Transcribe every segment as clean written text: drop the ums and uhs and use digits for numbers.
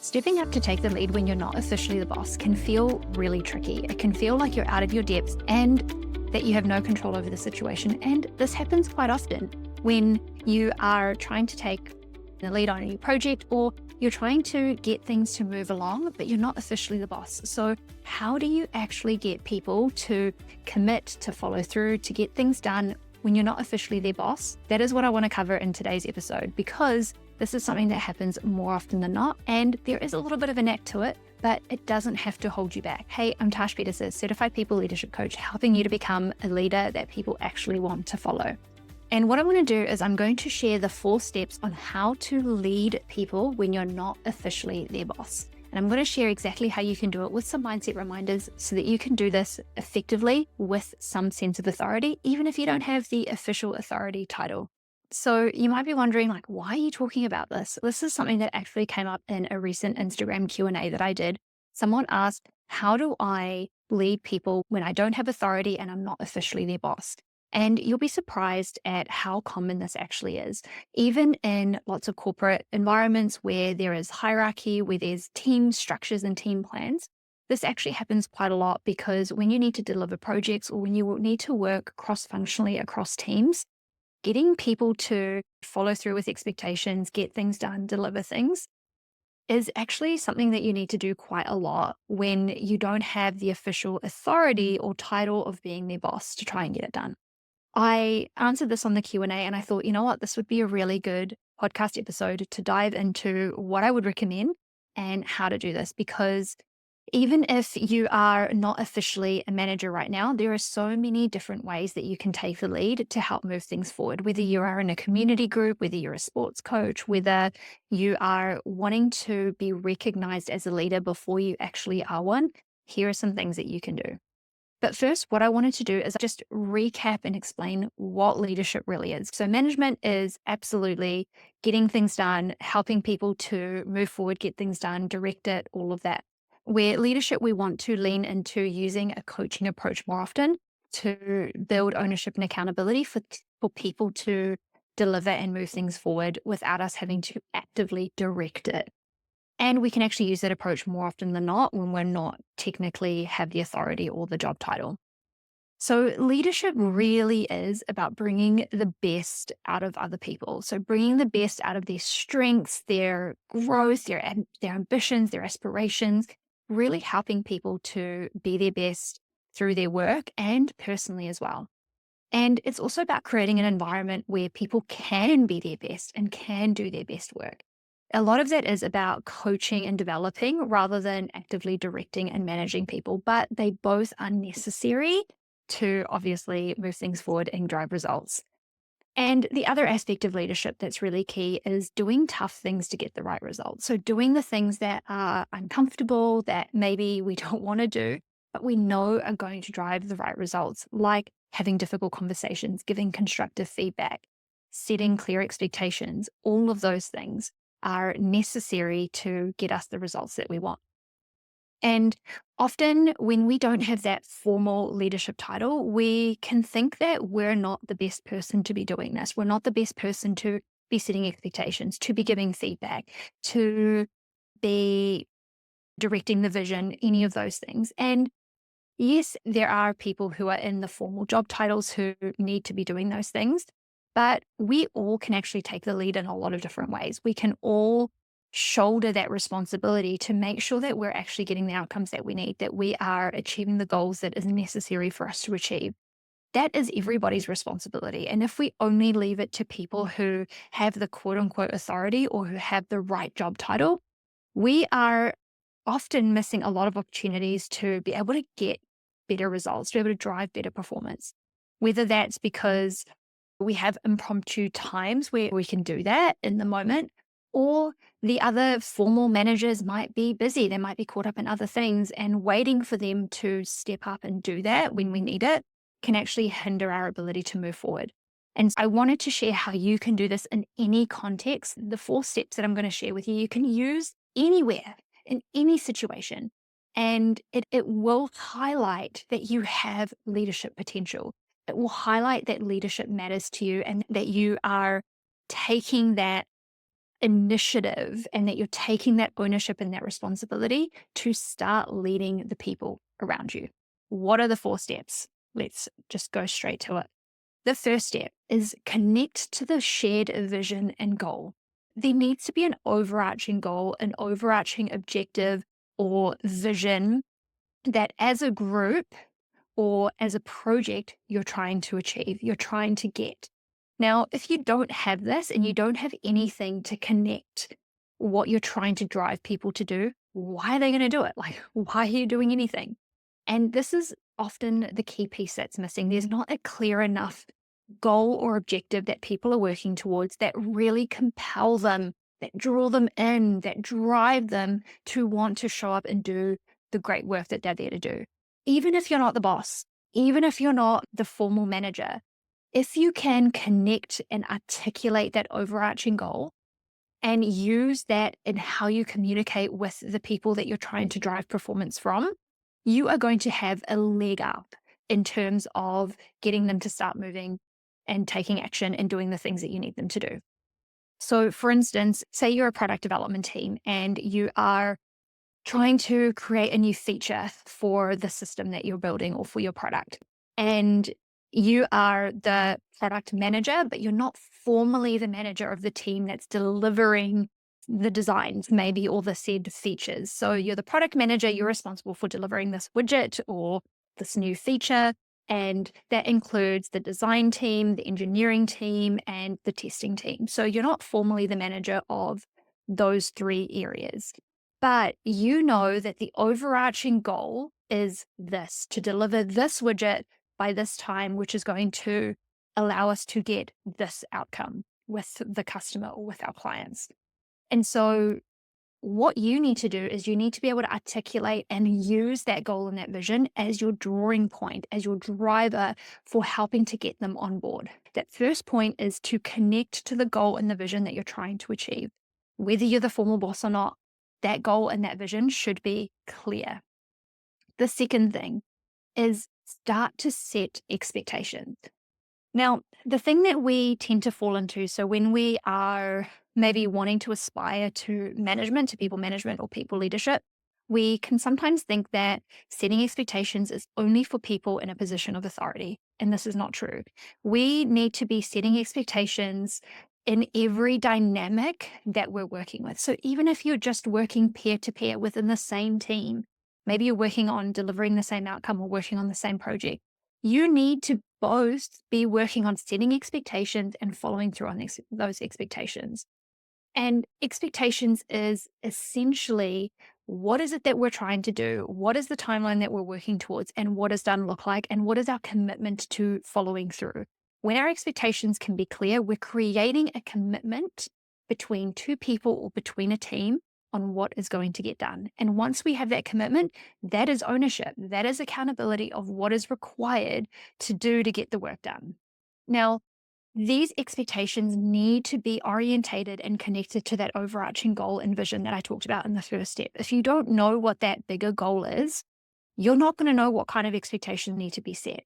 Stepping up to take the lead when you're not officially the boss can feel really tricky. It can feel like you're out of your depth and that you have no control over the situation. And this happens quite often when you are trying to take the lead on a new project or you're trying to get things to move along, but you're not officially the boss. So how do you actually get people to commit, to follow through, to get things done when you're not officially their boss? That is what I want to cover in today's episode, because this is something that happens more often than not, and there is a little bit of a knack to it, but it doesn't have to hold you back. Hey, I'm Tash Peterson, Certified People Leadership Coach, helping you to become a leader that people actually want to follow. And what I'm going to do is I'm going to share the 4 steps on how to lead people when you're not officially their boss. And I'm going to share exactly how you can do it with some mindset reminders so that you can do this effectively with some sense of authority, even if you don't have the official authority title. So you might be wondering, why are you talking about this? This is something that actually came up in a recent Instagram Q&A that I did. Someone asked, how do I lead people when I don't have authority and I'm not officially their boss? And you'll be surprised at how common this actually is. Even in lots of corporate environments where there is hierarchy, where there's team structures and team plans, this actually happens quite a lot, because when you need to deliver projects or when you need to work cross-functionally across teams, getting people to follow through with expectations, get things done, deliver things, is actually something that you need to do quite a lot when you don't have the official authority or title of being their boss to try and get it done. I answered this on the Q&A and I thought, you know what, this would be a really good podcast episode to dive into what I would recommend and how to do this, because even if you are not officially a manager right now, there are so many different ways that you can take the lead to help move things forward. Whether you are in a community group, whether you're a sports coach, whether you are wanting to be recognized as a leader before you actually are one, here are some things that you can do. But first, what I wanted to do is just recap and explain what leadership really is. So management is absolutely getting things done, helping people to move forward, get things done, direct it, all of that. Where leadership, we want to lean into using a coaching approach more often to build ownership and accountability for people to deliver and move things forward without us having to actively direct it. And we can actually use that approach more often than not when we're not technically have the authority or the job title. So leadership really is about bringing the best out of other people. So bringing the best out of their strengths, their growth, their ambitions, their aspirations, really helping people to be their best through their work and personally as well. And it's also about creating an environment where people can be their best and can do their best work. A lot of that is about coaching and developing rather than actively directing and managing people, but they both are necessary to obviously move things forward and drive results. And the other aspect of leadership that's really key is doing tough things to get the right results. So doing the things that are uncomfortable, that maybe we don't want to do, but we know are going to drive the right results, like having difficult conversations, giving constructive feedback, setting clear expectations. All of those things are necessary to get us the results that we want. And often when we don't have that formal leadership title, we can think that we're not the best person to be doing this. We're not the best person to be setting expectations, to be giving feedback, to be directing the vision, any of those things. And yes, there are people who are in the formal job titles who need to be doing those things, but we all can actually take the lead in a lot of different ways. We can all shoulder that responsibility to make sure that we're actually getting the outcomes that we need, that we are achieving the goals that is necessary for us to achieve. That is everybody's responsibility. And if we only leave it to people who have the quote unquote authority or who have the right job title, we are often missing a lot of opportunities to be able to get better results, to be able to drive better performance. Whether that's because we have impromptu times where we can do that in the moment, or the other formal managers might be busy. They might be caught up in other things, and waiting for them to step up and do that when we need it can actually hinder our ability to move forward. And I wanted to share how you can do this in any context. The 4 steps that I'm going to share with you, you can use anywhere, in any situation. And it will highlight that you have leadership potential. It will highlight that leadership matters to you and that you are taking that initiative and that you're taking that ownership and that responsibility to start leading the people around you. What are the 4 steps? Let's just go straight to it. The first step is connect to the shared vision and goal. There needs to be an overarching goal, an overarching objective or vision that as a group or as a project you're trying to achieve, you're trying to get. Now, if you don't have this and you don't have anything to connect what you're trying to drive people to do, why are they going to do it? Like, why are you doing anything? And this is often the key piece that's missing. There's not a clear enough goal or objective that people are working towards that really compel them, that draw them in, that drive them to want to show up and do the great work that they're there to do. Even if you're not the boss, even if you're not the formal manager, if you can connect and articulate that overarching goal and use that in how you communicate with the people that you're trying to drive performance from, you are going to have a leg up in terms of getting them to start moving and taking action and doing the things that you need them to do. So, for instance, say you're a product development team and you are trying to create a new feature for the system that you're building or for your product. And you are the product manager, but you're not formally the manager of the team that's delivering the designs, maybe, or the said features. So you're the product manager, you're responsible for delivering this widget or this new feature. And that includes the design team, the engineering team, and the testing team. So you're not formally the manager of those 3 areas. But you know that the overarching goal is this, to deliver this widget by this time, which is going to allow us to get this outcome with the customer or with our clients. And so what you need to do is you need to be able to articulate and use that goal and that vision as your drawing point, as your driver for helping to get them on board. That first point is to connect to the goal and the vision that you're trying to achieve. Whether you're the formal boss or not, that goal and that vision should be clear. The second thing is start to set expectations. Now, the thing that we tend to fall into, so when we are maybe wanting to aspire to management, to people management or people leadership, we can sometimes think that setting expectations is only for people in a position of authority. And this is not true. We need to be setting expectations in every dynamic that we're working with. So even if you're just working peer to peer within the same team, maybe you're working on delivering the same outcome or working on the same project, you need to both be working on setting expectations and following through on those expectations. And expectations is essentially, what is it that we're trying to do? What is the timeline that we're working towards? And what does done look like? And what is our commitment to following through? When our expectations can be clear, we're creating a commitment between 2 people or between a team on what is going to get done. And once we have that commitment, that is ownership. That is accountability of what is required to do to get the work done. Now, these expectations need to be orientated and connected to that overarching goal and vision that I talked about in the first step. If you don't know what that bigger goal is, you're not going to know what kind of expectations need to be set.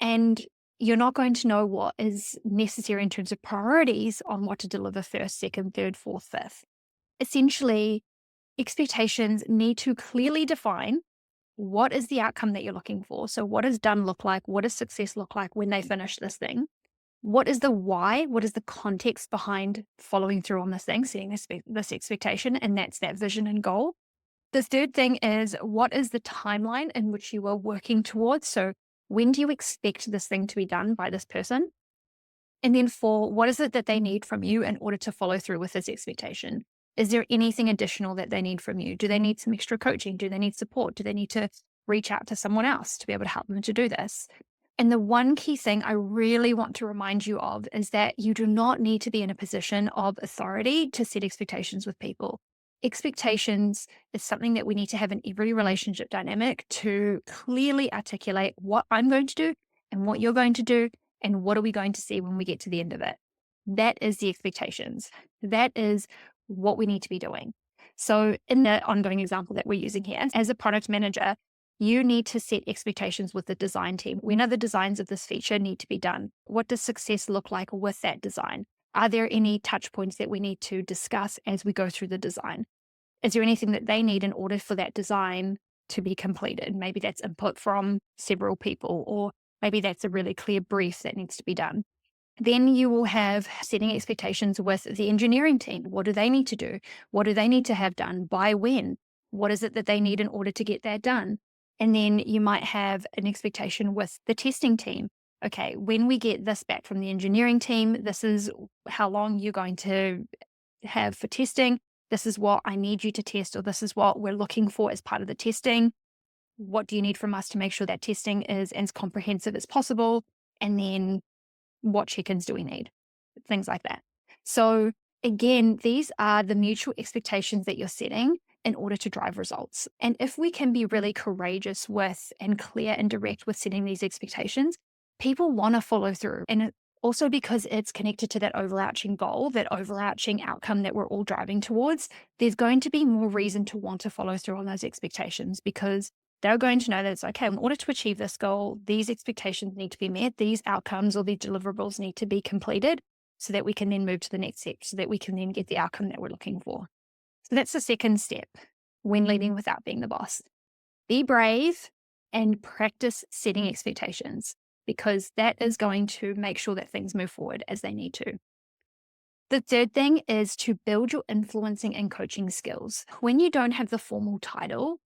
And you're not going to know what is necessary in terms of priorities on what to deliver first, second, third, fourth, fifth. Essentially, expectations need to clearly define what is the outcome that you're looking for. So what does done look like? What does success look like when they finish this thing? What is the why? What is the context behind following through on this thing, setting this expectation? And that's that vision and goal. The third thing is, what is the timeline in which you are working towards? So when do you expect this thing to be done by this person? And then 4, what is it that they need from you in order to follow through with this expectation? Is there anything additional that they need from you? Do they need some extra coaching? Do they need support? Do they need to reach out to someone else to be able to help them to do this? And the one key thing I really want to remind you of is that you do not need to be in a position of authority to set expectations with people. Expectations is something that we need to have in every relationship dynamic to clearly articulate what I'm going to do and what you're going to do and what are we going to see when we get to the end of it. That is the expectations. That is what we need to be doing. So in the ongoing example that we're using here, as a product manager, you need to set expectations with the design team. When are the designs of this feature need to be done? What does success look like with that design? Are there any touch points that we need to discuss as we go through the design? Is there anything that they need in order for that design to be completed? Maybe that's input from several people, or maybe that's a really clear brief that needs to be done. Then you will have setting expectations with the engineering team. What do they need to do? What do they need to have done? By when? What is it that they need in order to get that done? And then you might have an expectation with the testing team. Okay, when we get this back from the engineering team, this is how long you're going to have for testing. This is what I need you to test, or this is what we're looking for as part of the testing. What do you need from us to make sure that testing is as comprehensive as possible? And then what check-ins do we need? Things like that. So again, these are the mutual expectations that you're setting in order to drive results. And if we can be really courageous with and clear and direct with setting these expectations, people want to follow through. And also because it's connected to that overarching goal, that overarching outcome that we're all driving towards, there's going to be more reason to want to follow through on those expectations, because they're going to know that it's okay. In order to achieve this goal, these expectations need to be met, these outcomes or these deliverables need to be completed, so that we can then move to the next step, so that we can then get the outcome that we're looking for. So that's the second step when leading without being the boss. Be brave and practice setting expectations, because that is going to make sure that things move forward as they need to. The third thing is to build your influencing and coaching skills. When you don't have the formal title,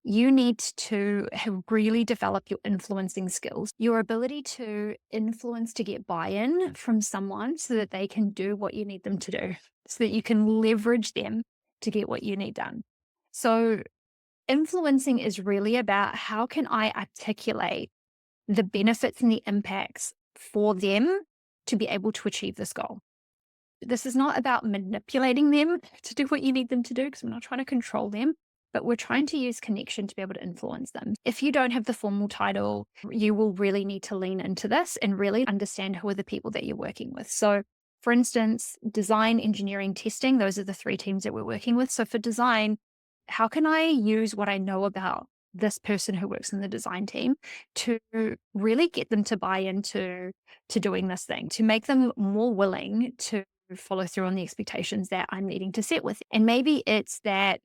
you need to really develop your influencing skills, your ability to influence, to get buy-in from someone so that they can do what you need them to do, so that you can leverage them to get what you need done. So influencing is really about, how can I articulate the benefits and the impacts for them to be able to achieve this goal? This is not about manipulating them to do what you need them to do, because we're not trying to control them, but we're trying to use connection to be able to influence them. If you don't have the formal title, you will really need to lean into this and really understand who are the people that you're working with. So for instance, design, engineering, testing, those are the three teams that we're working with. So for design, how can I use what I know about this person who works in the design team to really get them to buy into doing this thing, to make them more willing to follow through on the expectations that I'm needing to set with. And maybe it's that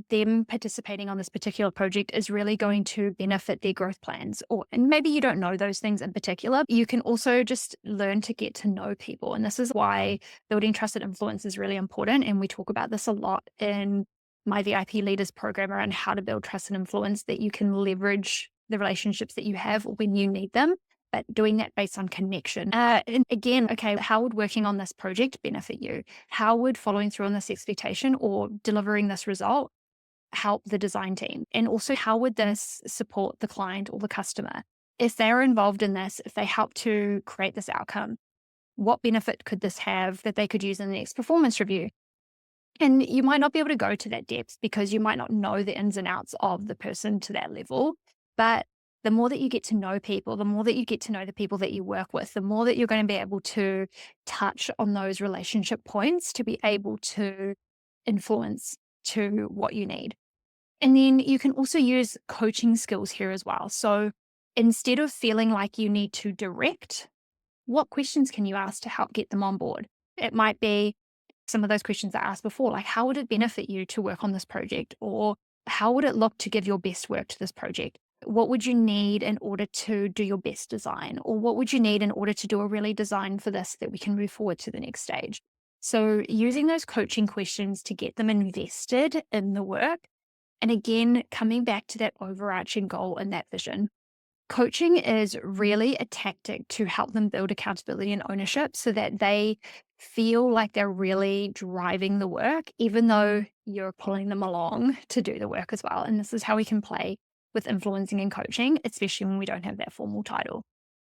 them participating on this particular project is really going to benefit their growth plans. And maybe you don't know those things in particular. You can also just learn to get to know people. And this is why building trusted influence is really important. And we talk about this a lot in my VIP Leaders program around how to build trust and influence, that you can leverage the relationships that you have when you need them, but doing that based on connection. And again, okay, how would working on this project benefit you? How would following through on this expectation or delivering this result help the design team? And also, how would this support the client or the customer? If they're involved in this, if they help to create this outcome, what benefit could this have that they could use in the next performance review? And you might not be able to go to that depth because you might not know the ins and outs of the person to that level. But the more that you get to know people, the more that you get to know the people that you work with, the more that you're going to be able to touch on those relationship points to be able to influence to what you need. And then you can also use coaching skills here as well. So instead of feeling like you need to direct, what questions can you ask to help get them on board? It might be some of those questions I asked before, like, how would it benefit you to work on this project? Or how would it look to give your best work to this project? What would you need in order to do your best design? Or what would you need in order to do a really design for this that we can move forward to the next stage? So using those coaching questions to get them invested in the work. And again, coming back to that overarching goal and that vision. Coaching is really a tactic to help them build accountability and ownership so that they feel like they're really driving the work, even though you're pulling them along to do the work as well. And this is how we can play with influencing and coaching, especially when we don't have that formal title.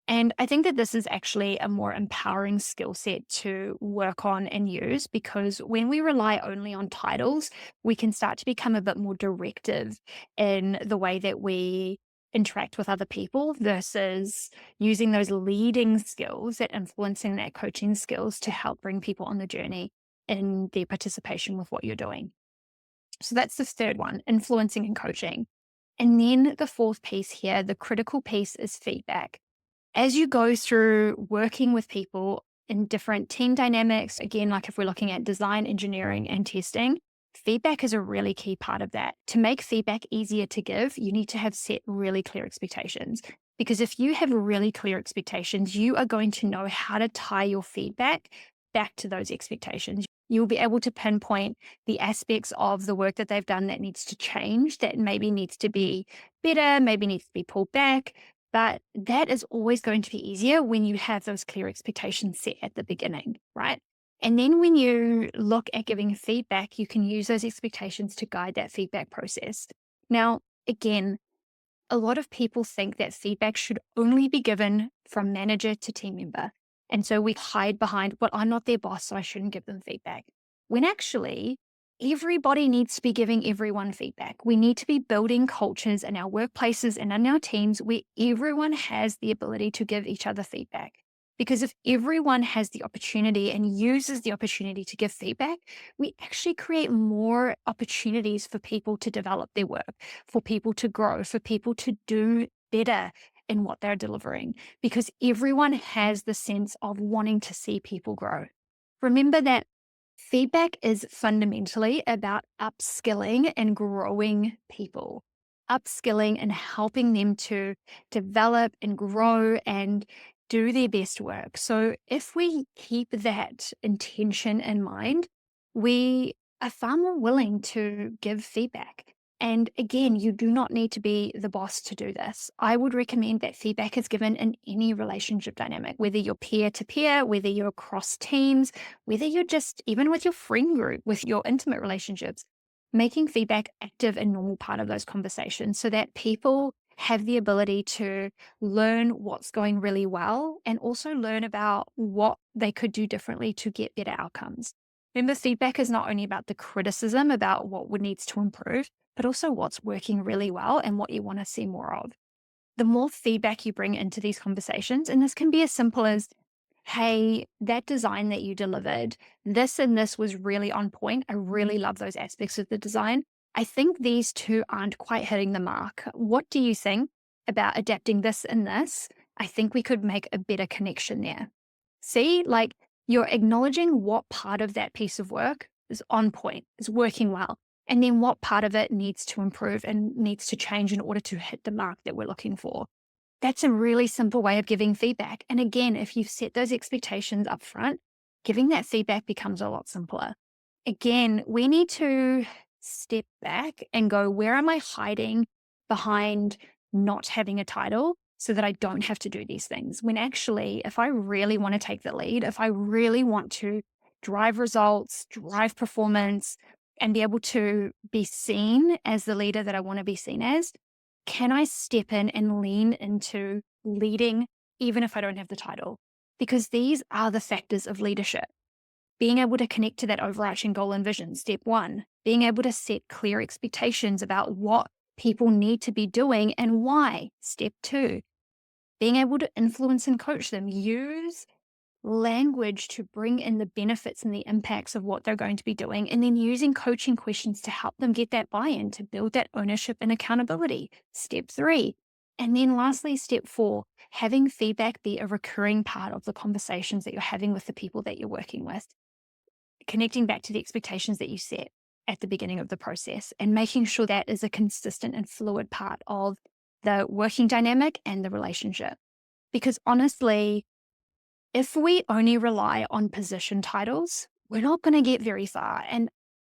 And I think that this is actually a more empowering skill set to work on and use, because when we rely only on titles, we can start to become a bit more directive in the way that we interact with other people versus using those leading skills, that influencing, that coaching skills to help bring people on the journey in their participation with what you're doing. So that's the third one, influencing and coaching. And then the fourth piece here, the critical piece, is feedback. As you go through working with people in different team dynamics. Again, like if we're looking at design, engineering, and testing, feedback is a really key part of that. To make feedback easier to give, you need to have set really clear expectations. Because if you have really clear expectations, you are going to know how to tie your feedback back to those expectations. You'll be able to pinpoint the aspects of the work that they've done that needs to change, that maybe needs to be better, maybe needs to be pulled back. But that is always going to be easier when you have those clear expectations set at the beginning, right? And then when you look at giving feedback, you can use those expectations to guide that feedback process. Now, again, a lot of people think that feedback should only be given from manager to team member. And so we hide behind, well, I'm not their boss, so I shouldn't give them feedback. When actually, everybody needs to be giving everyone feedback. We need to be building cultures in our workplaces and in our teams where everyone has the ability to give each other feedback. Because if everyone has the opportunity and uses the opportunity to give feedback, we actually create more opportunities for people to develop their work, for people to grow, for people to do better in what they're delivering, because everyone has the sense of wanting to see people grow. Remember that feedback is fundamentally about upskilling and growing people, upskilling and helping them to develop and grow and do their best work. So if we keep that intention in mind, we are far more willing to give feedback. And again, you do not need to be the boss to do this. I would recommend that feedback is given in any relationship dynamic, whether you're peer to peer, whether you're across teams, whether you're just even with your friend group, with your intimate relationships, making feedback active and normal part of those conversations so that people have the ability to learn what's going really well and also learn about what they could do differently to get better outcomes. Remember, feedback is not only about the criticism about what needs to improve, but also what's working really well and what you want to see more of. The more feedback you bring into these conversations, and this can be as simple as, hey, that design that you delivered, this and this was really on point. I really love those aspects of the design. I think these two aren't quite hitting the mark. What do you think about adapting this and this? I think we could make a better connection there. See, like you're acknowledging what part of that piece of work is on point, is working well, and then what part of it needs to improve and needs to change in order to hit the mark that we're looking for. That's a really simple way of giving feedback. And again, if you've set those expectations up front, giving that feedback becomes a lot simpler. Again, we need to step back and go, where am I hiding behind not having a title so that I don't have to do these things? When actually, if I really want to take the lead, if I really want to drive results, drive performance, and be able to be seen as the leader that I want to be seen as, can I step in and lean into leading even if I don't have the title? Because these are the factors of leadership. Being able to connect to that overarching goal and vision, step one. Being able to set clear expectations about what people need to be doing and why, step two. Being able to influence and coach them, use language to bring in the benefits and the impacts of what they're going to be doing, and then using coaching questions to help them get that buy-in, to build that ownership and accountability. Step three. And then lastly, step four, having feedback be a recurring part of the conversations that you're having with the people that you're working with. Connecting back to the expectations that you set at the beginning of the process and making sure that is a consistent and fluid part of the working dynamic and the relationship. Because honestly, if we only rely on position titles, we're not going to get very far. And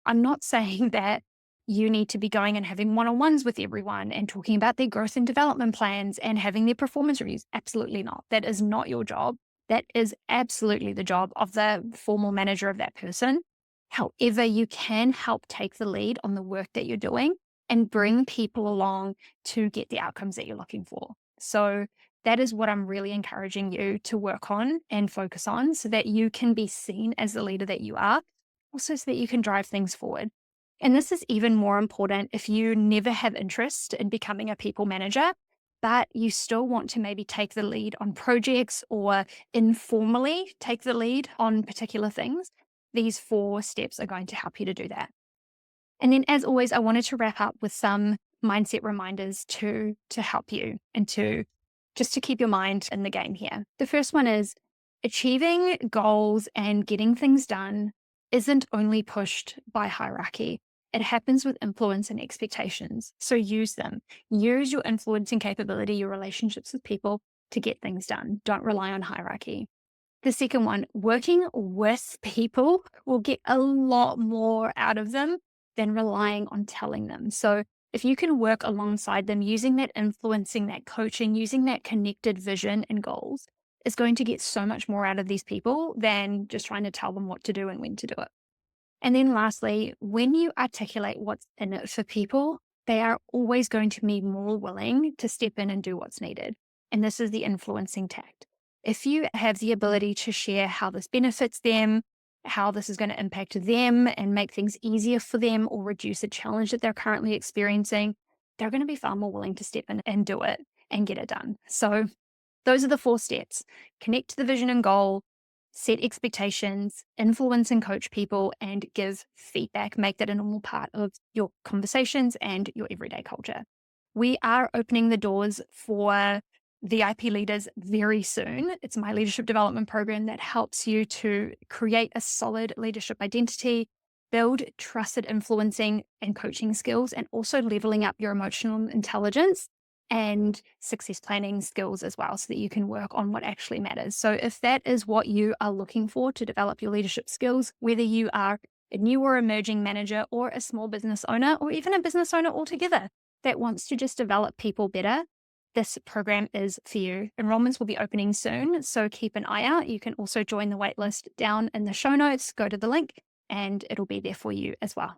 I'm not saying that you need to be going and having one-on-ones with everyone and talking about their growth and development plans and having their performance reviews. Absolutely not. That is not your job. That is absolutely the job of the formal manager of that person. However, you can help take the lead on the work that you're doing and bring people along to get the outcomes that you're looking for. So that is what I'm really encouraging you to work on and focus on so that you can be seen as the leader that you are, also so that you can drive things forward. And this is even more important if you never have interest in becoming a people manager, but you still want to maybe take the lead on projects or informally take the lead on particular things. These 4 steps are going to help you to do that. And then, as always, I wanted to wrap up with some mindset reminders to help you and to just to keep your mind in the game here. The first one is Achieving goals and getting things done isn't only pushed by hierarchy. It happens with influence and expectations. So use them. Use your influencing capability, your relationships with people to get things done. Don't rely on hierarchy. The second one, working with people will get a lot more out of them than relying on telling them. So if you can work alongside them, using that influencing, that coaching, using that connected vision and goals, is going to get so much more out of these people than just trying to tell them what to do and when to do it. And then lastly, when you articulate what's in it for people, they are always going to be more willing to step in and do what's needed. And this is the influencing tact. If you have the ability to share how this benefits them, how this is going to impact them and make things easier for them or reduce a challenge that they're currently experiencing, they're going to be far more willing to step in and do it and get it done. So those are the 4 steps. Connect to the vision and goal, set expectations, influence and coach people, and give feedback. Make that a normal part of your conversations and your everyday culture. We are opening the doors for VIP leaders very soon. It's my leadership development program that helps you to create a solid leadership identity, build trusted influencing and coaching skills, and also leveling up your emotional intelligence and success planning skills as well, so that you can work on what actually matters. So if that is what you are looking for to develop your leadership skills, whether you are a new or emerging manager or a small business owner or even a business owner altogether that wants to just develop people better, this program is for you. Enrollments will be opening soon, so keep an eye out. You can also join the waitlist down in the show notes. Go to the link and it'll be there for you as well.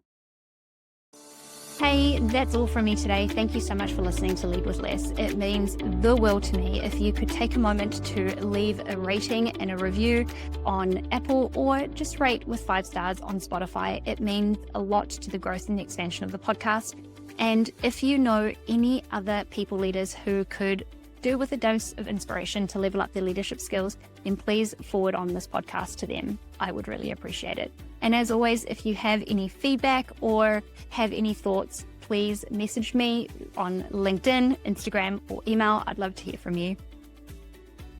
Hey, that's all from me today. Thank you so much for listening to Lead With Less. It means the world to me if you could take a moment to leave a rating and a review on Apple or just rate with 5 stars on Spotify. It means a lot to the growth and the expansion of the podcast. And if you know any other people leaders who could do with a dose of inspiration to level up their leadership skills, then please forward on this podcast to them. I would really appreciate it. And as always, if you have any feedback or have any thoughts, please message me on LinkedIn, Instagram, or email. I'd love to hear from you.